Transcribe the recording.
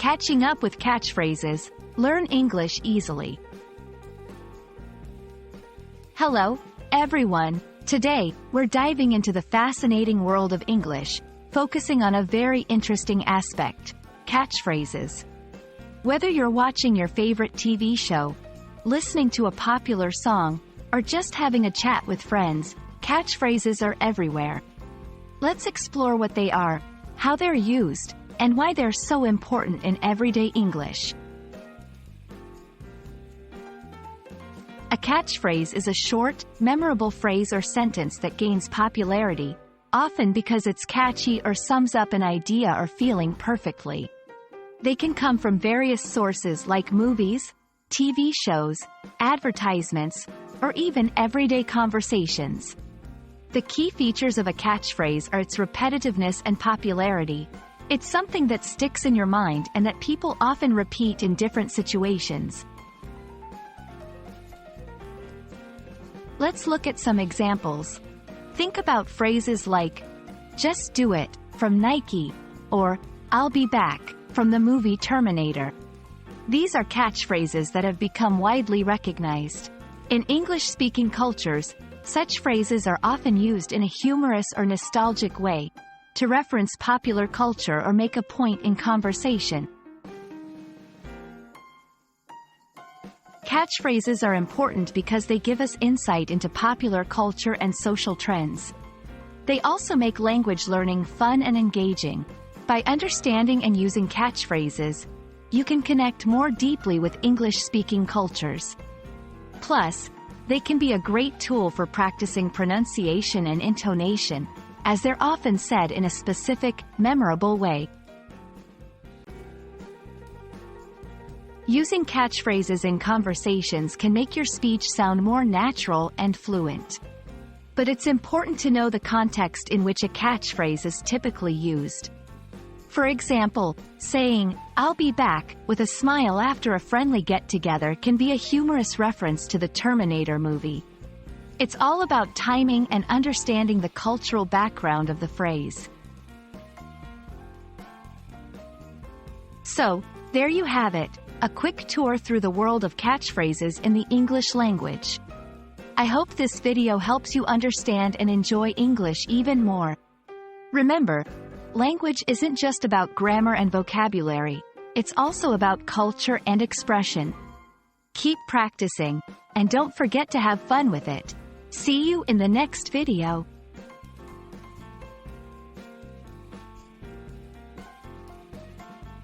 Catching up with catchphrases. Learn English easily. Hello, everyone. Today, we're diving into the fascinating world of English, focusing on a very interesting aspect: catchphrases. Whether you're watching your favorite TV show, listening to a popular song, or just having a chat with friends, catchphrases are everywhere. Let's explore what they are, how they're used, and why they're so important in everyday English. A catchphrase is a short, memorable phrase or sentence that gains popularity, often because it's catchy or sums up an idea or feeling perfectly. They can come from various sources like movies, TV shows, advertisements, or even everyday conversations. The key features of a catchphrase are its repetitiveness and popularity. It's something that sticks in your mind and that people often repeat in different situations. Let's look at some examples. Think about phrases like, "Just do it," from Nike, or "I'll be back," from the movie Terminator. These are catchphrases that have become widely recognized. In English-speaking cultures, such phrases are often used in a humorous or nostalgic way, to reference popular culture or make a point in conversation. Catchphrases are important because they give us insight into popular culture and social trends. They also make language learning fun and engaging. By understanding and using catchphrases, you can connect more deeply with English-speaking cultures. Plus, they can be a great tool for practicing pronunciation and intonation, as they're often said in a specific, memorable way. Using catchphrases in conversations can make your speech sound more natural and fluent. But it's important to know the context in which a catchphrase is typically used. For example, saying, "I'll be back," with a smile after a friendly get-together can be a humorous reference to the Terminator movie. It's all about timing and understanding the cultural background of the phrase. So, there you have it, a quick tour through the world of catchphrases in the English language. I hope this video helps you understand and enjoy English even more. Remember, language isn't just about grammar and vocabulary, it's also about culture and expression. Keep practicing, and don't forget to have fun with it. See you in the next video.